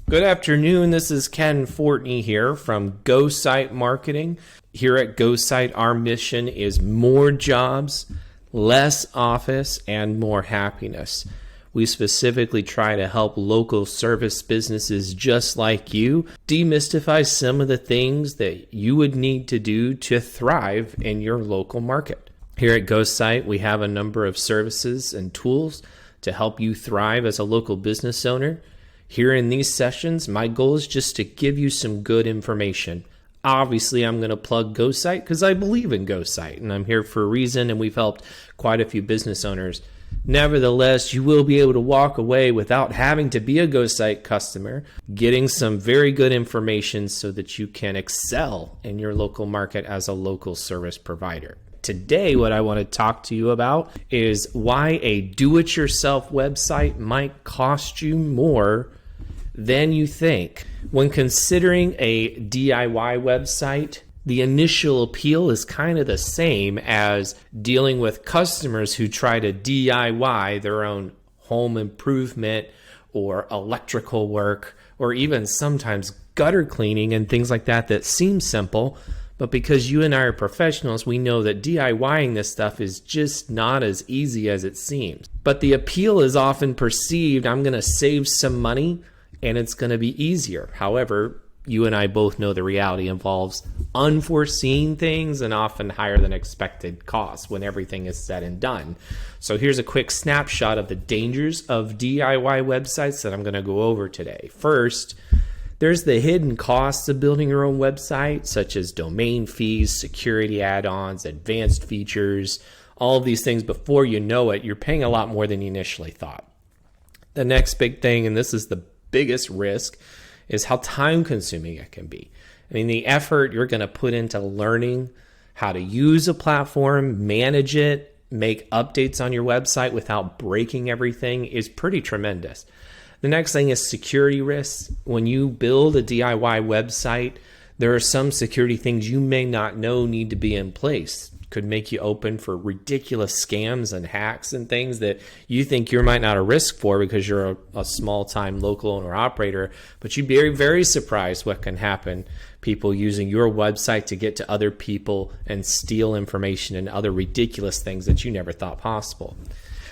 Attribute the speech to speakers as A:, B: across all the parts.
A: Good afternoon. This is Ken Fortney here from Go Site Marketing. Here at Go Site, our mission is more jobs, less office, and more happiness. We specifically try to help local service businesses just like you demystify some of the things that you would need to do to thrive in your local market. Here at Go Site, we have a number of services and tools to help you thrive as a local business owner. Here in these sessions, my goal is just to give you some good information. Obviously, I'm going to plug Go Site because I believe in Go Site, and I'm here for a reason, and we've helped quite a few business owners. Nevertheless, you will be able to walk away without having to be a Go Site customer, getting some very good information so that you can excel in your local market as a local service provider. Today, what I want to talk to you about is why a do-it-yourself website might cost you more than you think. When considering a DIY website, the initial appeal is kind of the same as dealing with customers who try to DIY their own home improvement or electrical work, or even sometimes gutter cleaning and things like that that seem simple. But because you and I are professionals, we know that DIYing this stuff is just not as easy as it seems. But the appeal is often perceived, I'm going to save some money and it's going to be easier. However, you and I both know the reality involves unforeseen things and often higher than expected costs when everything is said and done. So here's a quick snapshot of the dangers of DIY websites that I'm going to go over today. First, there's the hidden costs of building your own website, such as domain fees, security add-ons, advanced features, all of these things. Before you know it, you're paying a lot more than you initially thought. The next big thing, and this is the biggest risk, is how time-consuming it can be. I mean, the effort you're going to put into learning how to use a platform, manage it, make updates on your website without breaking everything is pretty tremendous. The next thing is security risks. When you build a DIY website, there are some security things you may not know need to be in place. Could make you open for ridiculous scams and hacks and things that you think you might not a risk for because you're a small-time local owner operator, but you'd be very, very surprised what can happen. People using your website to get to other people and steal information and other ridiculous things that you never thought possible.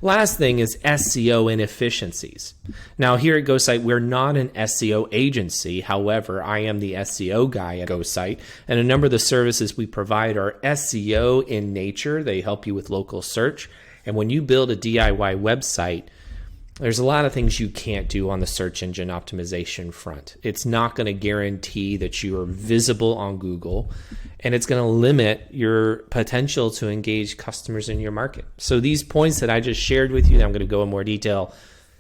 A: Last thing is SEO inefficiencies. Now here at Go Site, we're not an SEO agency. However, I am the SEO guy at Go Site, and a number of the services we provide are SEO in nature. They help you with local search. And when you build a DIY website, there's a lot of things you can't do on the search engine optimization front. It's not going to guarantee that you are visible on Google, and it's going to limit your potential to engage customers in your market. So these points that I just shared with you, that I'm going to go in more detail,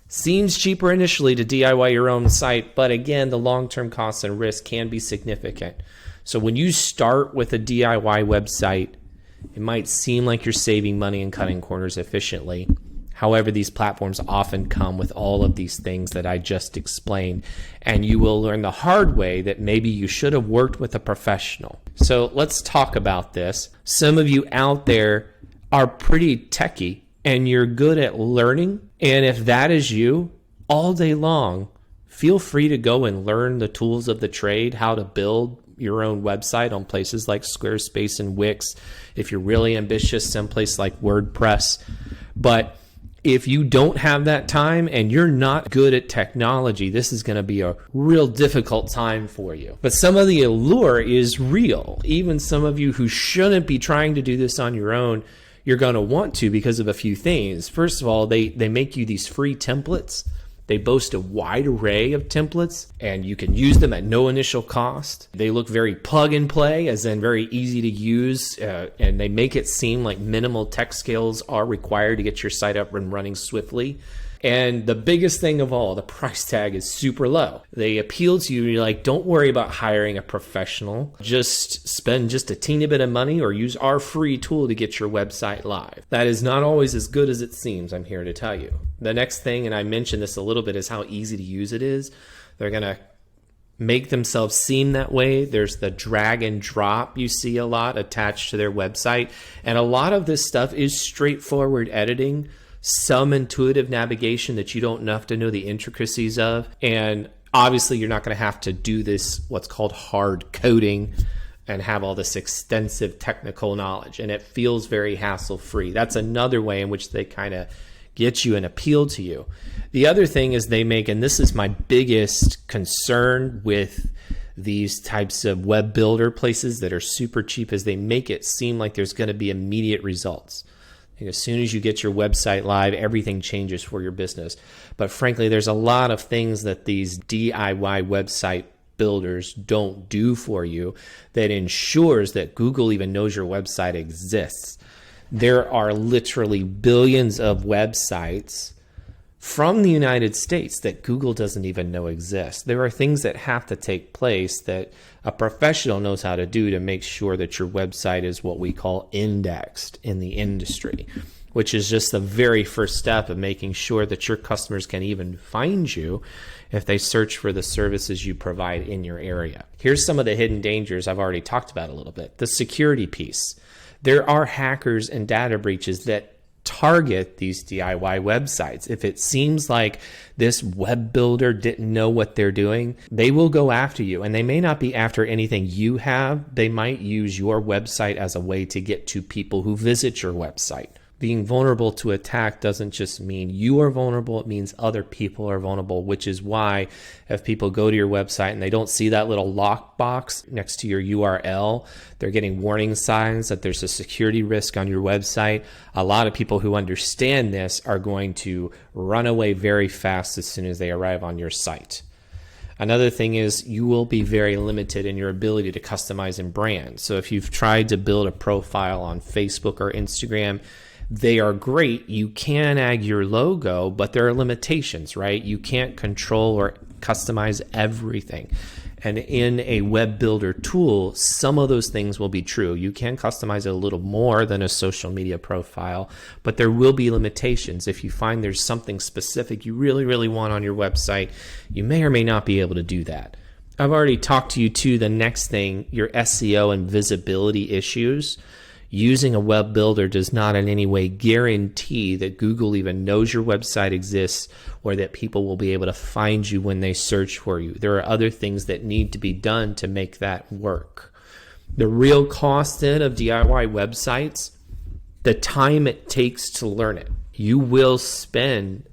A: seems cheaper initially to DIY your own site, but again, the long-term costs and risk can be significant. So when you start with a DIY website, it might seem like you're saving money and cutting corners efficiently. However, these platforms often come with all of these things that I just explained, and you will learn the hard way that maybe you should have worked with a professional. So let's talk about this. Some of you out there are pretty techie and you're good at learning. And if that is you, all day long, feel free to go and learn the tools of the trade, how to build your own website on places like Squarespace and Wix. If you're really ambitious, someplace like WordPress. But if you don't have that time and you're not good at technology, this is going to be a real difficult time for you. But some of the allure is real. Even some of you who shouldn't be trying to do this on your own, you're going to want to because of a few things. First of all, they make you these free templates. They boast a wide array of templates, and you can use them at no initial cost. They look very plug and play, as in very easy to use, and they make it seem like minimal tech skills are required to get your site up and running swiftly. And the biggest thing of all, the price tag is super low. They appeal to you. You're like, don't worry about hiring a professional. Just spend just a teeny bit of money or use our free tool to get your website live. That is not always as good as it seems, I'm here to tell you. The next thing, and I mentioned this a little bit, is how easy to use it is. They're going to make themselves seem that way. There's the drag and drop you see a lot attached to their website. And a lot of this stuff is straightforward editing, some intuitive navigation that you don't have to know the intricacies of. And Obviously, you're not going to have to do this, what's called hard coding, and have all this extensive technical knowledge. And it feels very hassle-free. That's another way in which they kind of get you and appeal to you. The other thing is they make, and this is my biggest concern with these types of web builder places that are super cheap, is they make it seem like there's going to be immediate results. As soon as you get your website live, everything changes for your business. But frankly, there's a lot of things that these DIY website builders don't do for you that ensures that Google even knows your website exists. There are literally billions of websites from the United States that Google doesn't even know exist. There are things that have to take place that a professional knows how to do to make sure that your website is what we call indexed in the industry, which is just the very first step of making sure that your customers can even find you if they search for the services you provide in your area. Here's some of the hidden dangers I've already talked about a little bit. The security piece. There are hackers and data breaches that target these DIY websites. If it seems like this web builder didn't know what they're doing, they will go after you, and they may not be after anything you have. They might use your website as a way to get to people who visit your website. Being vulnerable to attack doesn't just mean you are vulnerable, it means other people are vulnerable, which is why if people go to your website and they don't see that little lockbox next to your URL, they're getting warning signs that there's a security risk on your website. A lot of people who understand this are going to run away very fast as soon as they arrive on your site. Another thing is you will be very limited in your ability to customize and brand. So if you've tried to build a profile on Facebook or Instagram, they are great. You can add your logo, but there are limitations, right? You can't control or customize everything. And in a web builder tool, some of those things will be true. You can customize it a little more than a social media profile, but there will be limitations. If you find there's something specific you really, really want on your website, you may or may not be able to do that. I've already talked to you too, the next thing, your SEO and visibility issues. Using a web builder does not in any way guarantee that Google even knows your website exists or that people will be able to find you when they search for you. There are other things that need to be done to make that work. The real cost then of DIY websites, the time it takes to learn it. You will spend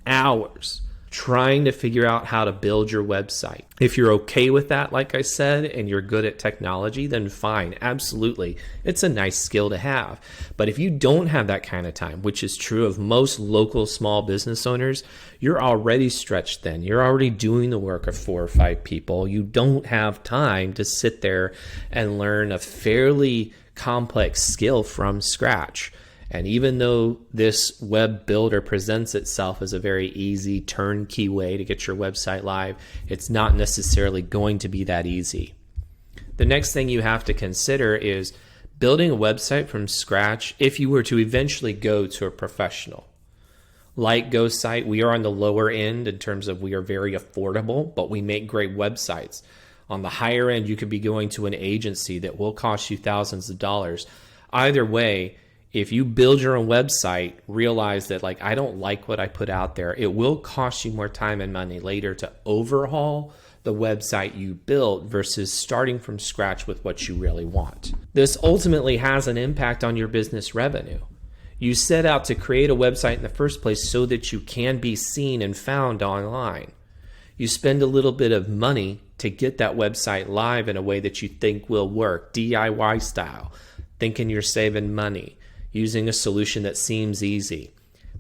A: hours trying to figure out how to build your website. If you're okay with that, like I said, and you're good at technology, then fine, absolutely. It's a nice skill to have. But if you don't have that kind of time, which is true of most local small business owners, you're already stretched thin. You're already doing the work of 4 or 5 people. You don't have time to sit there and learn a fairly complex skill from scratch. And even though this web builder presents itself as a very easy turnkey way to get your website live, it's not necessarily going to be that easy. The next thing you have to consider is building a website from scratch if you were to eventually go to a professional. Like GoSite, we are on the lower end in terms of we are very affordable, but we make great websites. On the higher end, you could be going to an agency that will cost you thousands of dollars. Either way, if you build your own website, realize that I don't like what I put out there. It will cost you more time and money later to overhaul the website you built versus starting from scratch with what you really want. This ultimately has an impact on your business revenue. You set out to create a website in the first place so that you can be seen and found online. You spend a little bit of money to get that website live in a way that you think will work, DIY style, thinking you're saving money, using a solution that seems easy.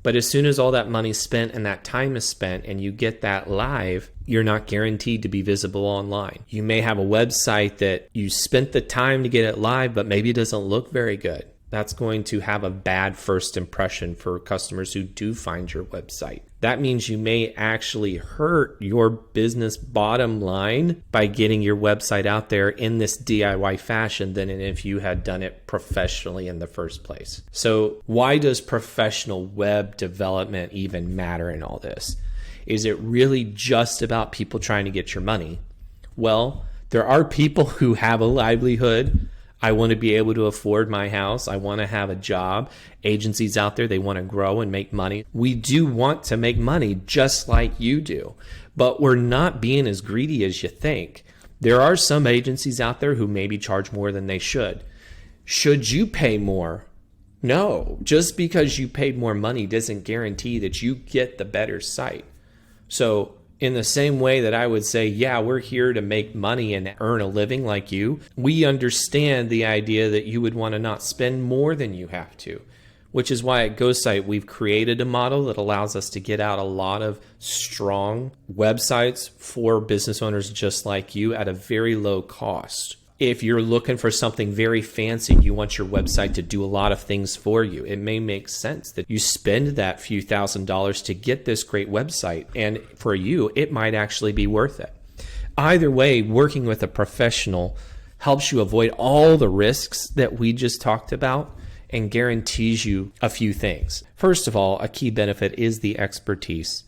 A: But as soon as all that money's spent and that time is spent and you get that live, you're not guaranteed to be visible online. You may have a website that you spent the time to get it live, but maybe it doesn't look very good. That's going to have a bad first impression for customers who do find your website. That means you may actually hurt your business bottom line by getting your website out there in this DIY fashion than if you had done it professionally in the first place. So why does professional web development even matter in all this? Is it really just about people trying to get your money? Well, there are people who have a livelihood. I want to be able to afford my house. I want to have a job. Agencies out there, they want to grow and make money. We do want to make money just like you do. But we're not being as greedy as you think. There are some agencies out there who maybe charge more than they should. Should you pay more? No. Just because you paid more money doesn't guarantee that you get the better site. So in the same way that I would say, yeah, we're here to make money and earn a living like you, we understand the idea that you would want to not spend more than you have to, which is why at GoSite we've created a model that allows us to get out a lot of strong websites for business owners just like you at a very low cost. If you're looking for something very fancy, you want your website to do a lot of things for you, it may make sense that you spend that few $1,000s to get this great website. And for you, it might actually be worth it. Either way, working with a professional helps you avoid all the risks that we just talked about and guarantees you a few things. First of all, a key benefit is the expertise.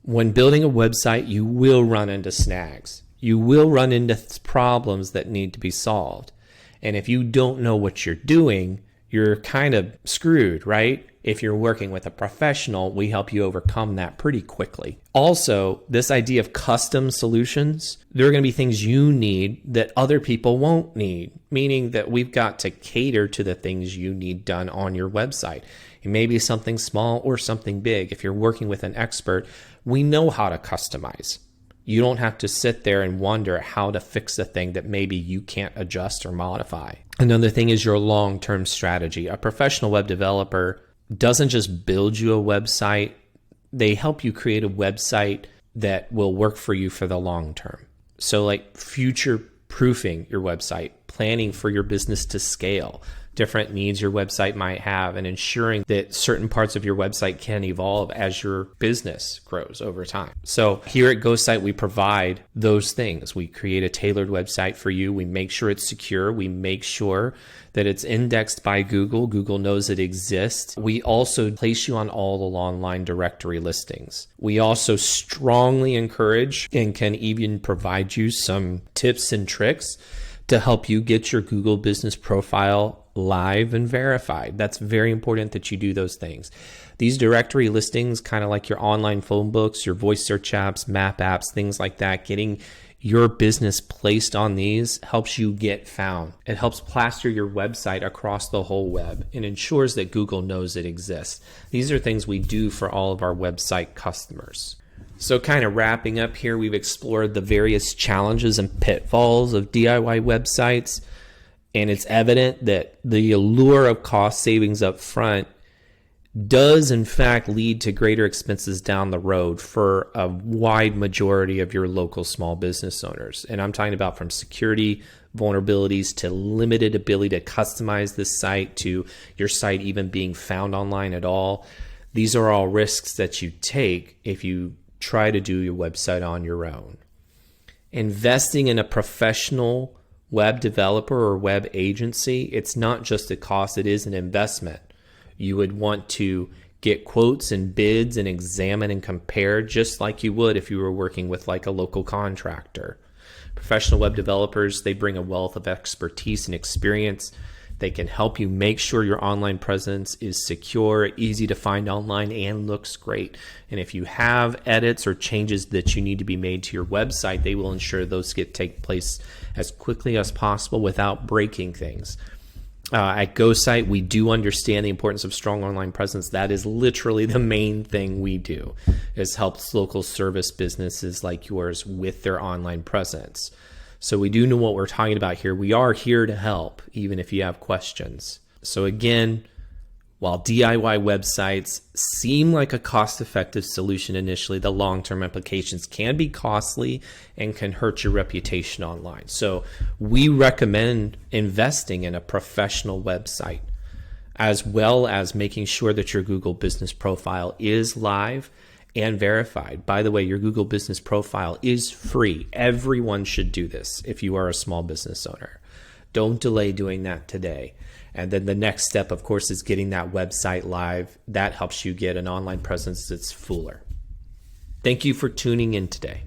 A: When building a website, you will run into snags. You will run into problems that need to be solved. And if you don't know what you're doing, you're kind of screwed, right? If you're working with a professional, we help you overcome that pretty quickly. Also, this idea of custom solutions, there are going to be things you need that other people won't need, meaning that we've got to cater to the things you need done on your website. It may be something small or something big. If you're working with an expert, we know how to customize. You don't have to sit there and wonder how to fix a thing that maybe you can't adjust or modify. Another thing is your long-term strategy. A professional web developer doesn't just build you a website, they help you create a website that will work for you for the long term. So like future proofing your website, planning for your business to scale, different needs your website might have, and ensuring that certain parts of your website can evolve as your business grows over time. So here at GoSite, we provide those things. We create a tailored website for you. We make sure it's secure. We make sure that it's indexed by Google. Google knows it exists. We also place you on all the online directory listings. We also strongly encourage and can even provide you some tips and tricks to help you get your Google business profile live and verified. That's very important that you do those things. These directory listings, kind of like your online phone books, your voice search apps, map apps, things like that, getting your business placed on these helps you get found. It helps plaster your website across the whole web and ensures that Google knows it exists. These are things we do for all of our website customers. So kind of wrapping up here, we've explored the various challenges and pitfalls of DIY websites. And it's evident that the allure of cost savings up front does in fact lead to greater expenses down the road for a wide majority of your local small business owners. And I'm talking about from security vulnerabilities to limited ability to customize this site to your site even being found online at all. These are all risks that you take if you try to do your website on your own. Investing in a professional web developer or web agency, it's not just a cost, it is an investment. You would want to get quotes and bids and examine and compare just like you would if you were working with like a local contractor. Professional web developers, they bring a wealth of expertise and experience. They can help you make sure your online presence is secure, easy to find online, and looks great. And if you have edits or changes that you need to be made to your website, they will ensure those take place as quickly as possible without breaking things. At GoSite, we do understand the importance of strong online presence. That is literally the main thing we do, is help local service businesses like yours with their online presence. So we do know what we're talking about here. We are here to help, even if you have questions. So again, while DIY websites seem like a cost-effective solution initially, the long-term implications can be costly and can hurt your reputation online. So we recommend investing in a professional website, as well as making sure that your Google business profile is live and verified. By the way, your Google business profile is free. Everyone should do this if you are a small business owner. Don't delay doing that today. And then the next step, of course, is getting that website live. That helps you get an online presence that's fuller. Thank you for tuning in today.